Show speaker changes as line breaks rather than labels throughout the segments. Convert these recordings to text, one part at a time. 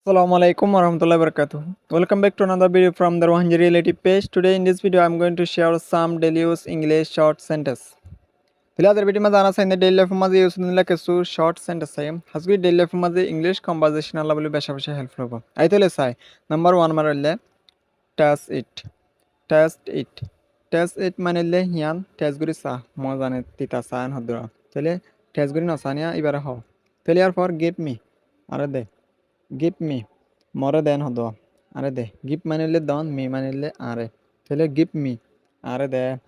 Assalamualaikum warahmatullahi wabarakatuh. Welcome back to another video from the Rohanji Reality page. Today in this video I am going to share some daily use English short sentence. Tila video ma jana sain daily life ma use nila kesu short sentence ay. Hasgi daily life ma English conversational level besha besha helpful hobo. Ai tole sai. Number 1 maralle test it. Test it. Test it manelle hian test guri sa mo jane tita sa an hodra. Tele test guri na sania ibara ho. Tele for give me. Are de give me more than hodo are de give manile don me manile are tele give me are de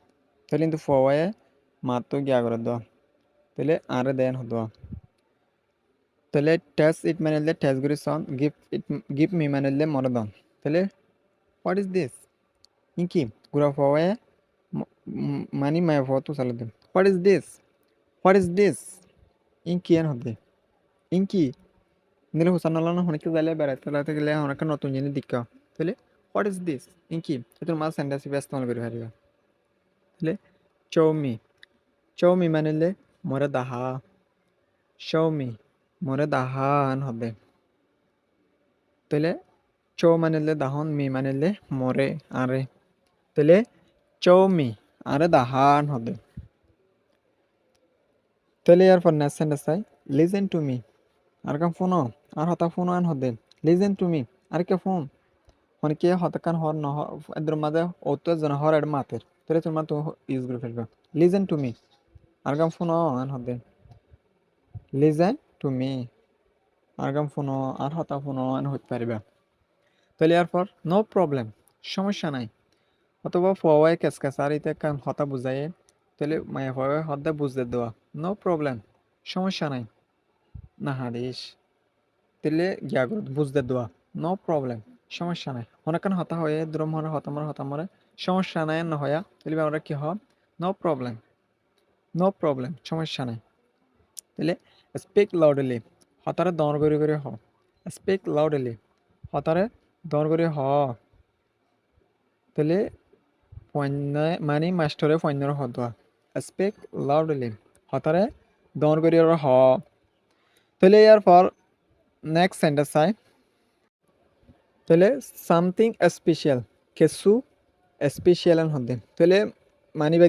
tele into forward matto gya gor do tele are den hodo tele test it manile test guri son give me manile more don tele what is this inki gura forward mani my photo salade what is this inki en hode inki নিলে হুসানাল্লাহ অনেকে যাইলে বেড়াইতে গেলে অনেক নতুন জিনিস দেখা তাহলে হোয়াট ইজ দিস ইনকি তোর মা সেন্টেন্স ব্যস্ত করে হারিবা তাহলে চৌমি মানিলে মরে দাহা শৌমি মরে দাহান হবে তাহলে চৌ মানিলে দাহন মি মানিলে মরে আরে তাহলে চৌমি আরে দাহান হবে তাহলে আর পর next sentence I listen to me আর কাম ফোনো আর হতা ফোনো আন হবে লিসেন টু মি আর কে ফোন অনেকে হতাকান হর ন এদের মাঝে অত জন হর এড মাতের তাহলে তোমার তো ইউজ করে ফেলবে লিসেন টু মি আর কাম ফোনো আন হবে লিসেন টু মি আর কাম ফোনো আর হতা ফোনো আন হতে পারবে তাহলে এরপর নো প্রবলেম সমস্যা নাই অথবা ফোয়াই কেসকাসারিতে কান হতা বুঝাইয়ে তাহলে মায়া ফোয়াই হদ্দা বুঝতে দেওয়া নো প্রবলেম সমস্যা নাই না হারিস তাহলে গিয়া বুঝতে দেওয়া নো প্রবলেম সমস্যা নাই অনেকক্ষণ হতা হয়ে দ্রম হরে হতামরে সমস্যা নাই না হয়া তাহলে আমরা কি হয় নো প্রবলেম সমস্যা নাই তাহলে স্পিক লাউডলি হতারে দর করে হ স্পিক লাউডলি হতারে দর করে হ তাহলে মানে মাস্টরে ফন্যর হদা স্পিক লাউডলি হতারে দর করে হ তাহলে ইয়ার পর নেক্সট সেন্টেন্স আই তাহলে সামথিং স্পেশাল কিছু স্পেশাল হতে তাহলে মানিবা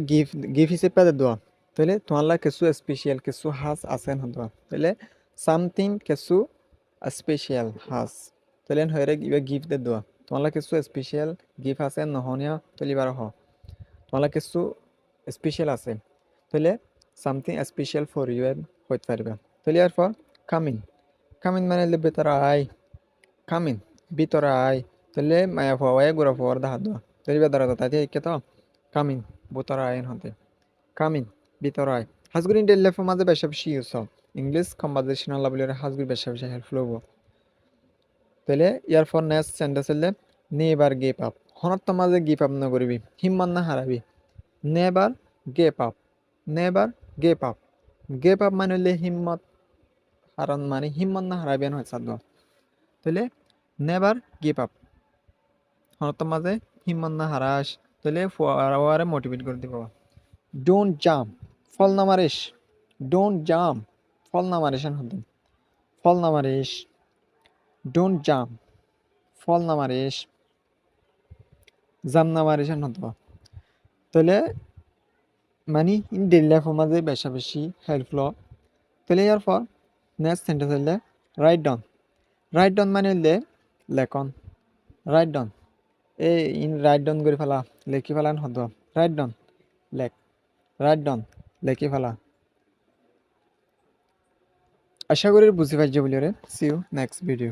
গিফট হিসেবে দেওয়া তাহলে তোমার কিছু স্পেশাল কিছু হাস আছেন হতো তাহলে সামথিং কিছু স্পেশাল হাস তাহলে হয়ে ইবা গিফট দেওয়া তোমার কিছু স্পেশাল গিফট আছে নহনিয়া তাহলে এবার হ তোমার কিছু স্পেশাল আছে তাহলে সামথিং স্পেশাল ফর ইউ হইতে পারবে তাহলে আর পর কামিন মানে ভিতরে আয় কামিন ভিতরে আয় তাহলে মায়া ফোয়ায় গুড়া ফোয়ার দেখা দেওয়া তাহলে বেদারা তাতে একে তো কামিন ভিতরে আইন হতে কামিন ভিতরে আয় হাজগুড়ি ডেলি লাইফের মাঝে বেশি বেশি ইউজ হয় ইংলিশ কনভারসেশনাল বলে হাজগুড়ি বেশি বেশি হেল্পফুল হবো তাহলে ইয়ার ফর নেক্সট সেন্টেন্স হলে নেবার গেপ আপ হনত মাঝে গিপ আপ না করবি হিম্মত না হারাবি নেবার গেপ আপ নেবার গেপ আপ মানে হলে হিম্মত হারান মানে হিম্মত না হারাবি হয় সাধ্য তাহলে নেবার গিভ আপ হনত মাঝে হিম্মত না হারাস তাহলে ফোয়ারে মোটিভেট করে দিব ডোন্ট জাম্প ফল না মারিস ডোন্ট জাম্প ফল না মারিস হতেন ফল না মারিস ডোন্ট জাম্প ফল না মারিস জাম না মারিস হতো তাহলে মানে ইন ডেইলি লাইফের মাঝে বেশা বেশি হেল্পফুল তাহলে ইয়ার পর নেক্সট সেন্টেন্স হলে রাইট ডাউন মানে হলে লেখন write down in write down করে ফেলা লেখি ফেলান হতো রাইট ডাউন লেখি ফেলা আশা করি বুঝতে পারছি বলি রে সি ইউ নেক্সট ভিডিও